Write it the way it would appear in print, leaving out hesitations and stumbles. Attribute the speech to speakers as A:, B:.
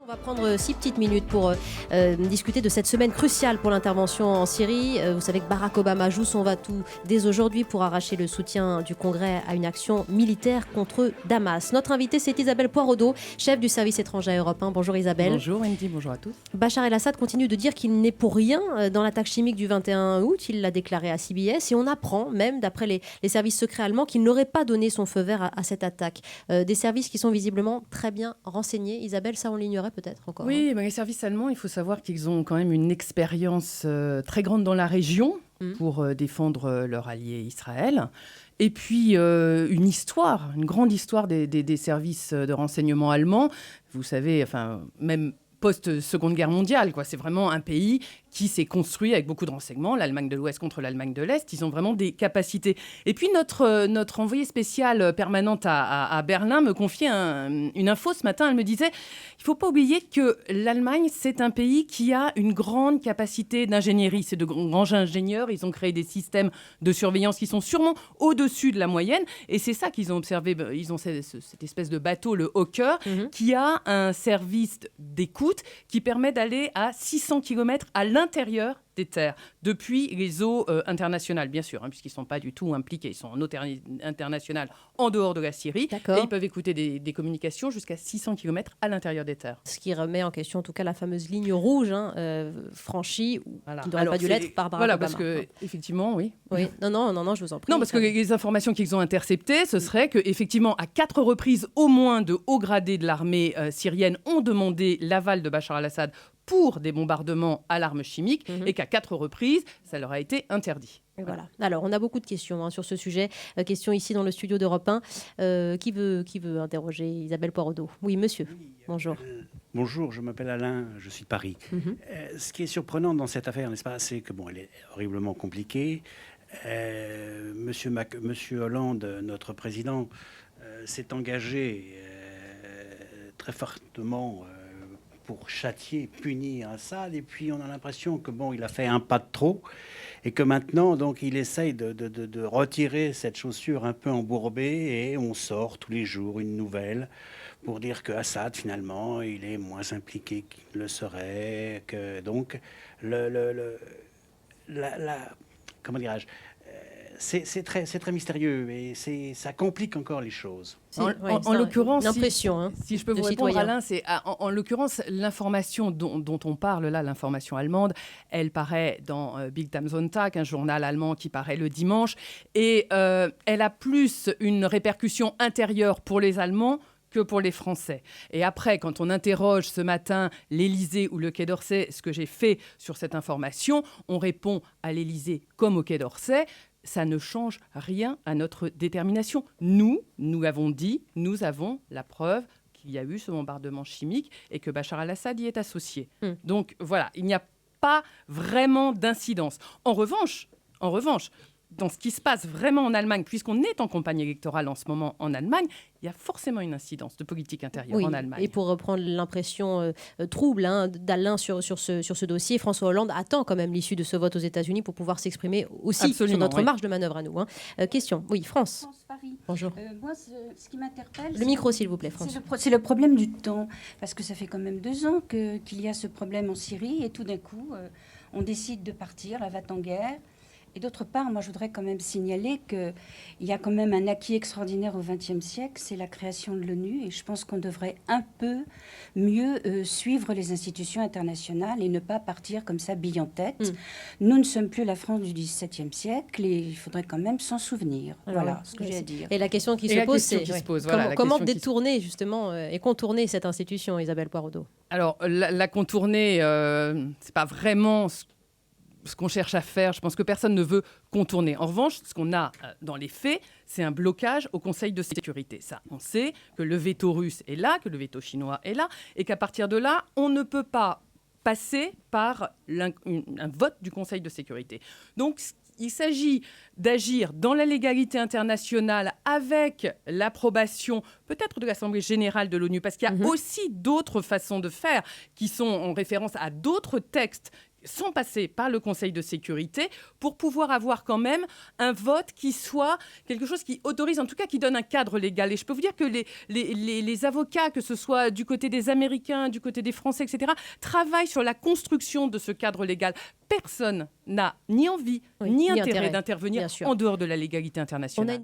A: On va prendre 6 petites minutes pour discuter de cette semaine cruciale pour l'intervention en Syrie. Vous savez que Barack Obama joue son va-tout dès aujourd'hui pour arracher le soutien du Congrès à une action militaire contre Damas. Notre invitée, c'est Isabelle Poiraudot, chef du service étranger à Europe 1. Bonjour Isabelle.
B: Bonjour Wendy, bonjour à tous.
A: Bachar el-Assad continue de dire qu'il n'est pour rien dans l'attaque chimique du 21 août. Il l'a déclaré à CBS et on apprend même, d'après les services secrets allemands, qu'il n'aurait pas donné son feu vert à cette attaque. Des services qui sont visiblement très bien renseignés. Isabelle, ça on l'ignorait peut-être encore.
B: Oui, les services allemands, il faut savoir qu'ils ont quand même une expérience très grande dans la région pour défendre leur allié Israël. Et puis une grande histoire des services de renseignement allemands. Vous savez, même post-Seconde Guerre mondiale, quoi. C'est vraiment un pays qui s'est construit avec beaucoup de renseignements, l'Allemagne de l'Ouest contre l'Allemagne de l'Est. Ils ont vraiment des capacités. Et puis notre envoyée spéciale permanente à Berlin me confiait une info ce matin. Elle me disait, il ne faut pas oublier que l'Allemagne, c'est un pays qui a une grande capacité d'ingénierie. C'est de grands ingénieurs. Ils ont créé des systèmes de surveillance qui sont sûrement au-dessus de la moyenne. Et c'est ça qu'ils ont observé. Ils ont cette espèce de bateau, le Hawker, qui a un service d'écoute qui permet d'aller à 600 km à l'intérieur des terres, depuis les eaux internationales, bien sûr, puisqu'ils ne sont pas du tout impliqués. Ils sont en eau internationale, en dehors de la Syrie.
A: D'accord.
B: Et ils peuvent écouter des communications jusqu'à 600 km à l'intérieur des terres.
A: Ce qui remet en question, en tout cas, la fameuse ligne rouge franchie,
B: Voilà.
A: qui n'aurait pas dû l'être par Barack
B: Voilà,
A: Obama.
B: parce que, effectivement, oui.
A: Oui. Non, je vous en prie.
B: Non, parce que les informations qu'ils ont interceptées, ce serait qu'effectivement, à 4 reprises au moins, de hauts gradés de l'armée syrienne ont demandé l'aval de Bachar el-Assad pour des bombardements à l'arme chimique, et qu'à 4 reprises, ça leur a été interdit.
A: Et voilà. Alors, on a beaucoup de questions sur ce sujet. Questions ici dans le studio d'Europe 1. Qui veut interroger Isabelle Poiraudot? Oui, monsieur. Bonjour.
C: Bonjour, je m'appelle Alain, je suis de Paris. Ce qui est surprenant dans cette affaire, n'est-ce pas, c'est que elle est horriblement compliquée. Monsieur Hollande, notre président, s'est engagé très fortement pour châtier, punir Assad, et puis on a l'impression que il a fait un pas de trop, et que maintenant, donc, il essaye de retirer cette chaussure un peu embourbée, et on sort tous les jours une nouvelle pour dire que Assad, finalement, il est moins impliqué qu'il le serait, que donc comment dirais-je, c'est très mystérieux, et ça complique encore les choses.
B: En l'occurrence,
A: l'impression,
B: si je peux vous répondre,
A: citoyen.
B: Alain, c'est en l'occurrence l'information dont on parle là, l'information allemande, elle paraît dans Bild am Sonntag, un journal allemand qui paraît le dimanche, et elle a plus une répercussion intérieure pour les Allemands que pour les Français. Et après, quand on interroge ce matin l'Élysée ou le Quai d'Orsay, ce que j'ai fait sur cette information, on répond à l'Élysée comme au Quai d'Orsay. Ça ne change rien à notre détermination. Nous l'avons dit, nous avons la preuve qu'il y a eu ce bombardement chimique et que Bachar el-Assad y est associé. Donc voilà, il n'y a pas vraiment d'incidence. En revanche, dans ce qui se passe vraiment en Allemagne, puisqu'on est en campagne électorale en ce moment en Allemagne, il y a forcément une incidence de politique intérieure en Allemagne.
A: Et pour reprendre l'impression trouble d'Alain sur ce dossier, François Hollande attend quand même l'issue de ce vote aux États-Unis pour pouvoir s'exprimer aussi sur notre marge de manœuvre à nous. Question. Oui, France.
D: Paris.
A: Bonjour.
D: Moi, ce qui m'interpelle...
A: Le micro, s'il vous plaît, France.
D: C'est le problème du temps. Parce que ça fait quand même 2 ans qu'il y a ce problème en Syrie, et tout d'un coup, on décide de partir, la va-t-en guerre. Et d'autre part, moi, je voudrais quand même signaler qu'il y a quand même un acquis extraordinaire au XXe siècle, c'est la création de l'ONU. Et je pense qu'on devrait un peu mieux suivre les institutions internationales et ne pas partir comme ça, bille en tête. Nous ne sommes plus la France du XVIIe siècle et il faudrait quand même s'en souvenir. Voilà ce que j'ai à dire.
A: Et la question qui se pose, c'est comment détourner justement et contourner cette institution, Isabelle Poiraudot?
B: Alors, la contourner, c'est pas vraiment ce qu'on cherche à faire. Je pense que personne ne veut contourner. En revanche, ce qu'on a dans les faits, c'est un blocage au Conseil de sécurité. Ça, on sait que le veto russe est là, que le veto chinois est là, et qu'à partir de là, on ne peut pas passer par un vote du Conseil de sécurité. Donc, il s'agit d'agir dans la légalité internationale avec l'approbation peut-être de l'Assemblée générale de l'ONU, parce qu'il y a aussi d'autres façons de faire qui sont en référence à d'autres textes sans passer par le Conseil de sécurité, pour pouvoir avoir quand même un vote qui soit quelque chose qui autorise, en tout cas qui donne un cadre légal. Et je peux vous dire que les avocats, que ce soit du côté des Américains, du côté des Français, etc., travaillent sur la construction de ce cadre légal. Personne n'a ni envie, ni intérêt d'intervenir en dehors de la légalité internationale.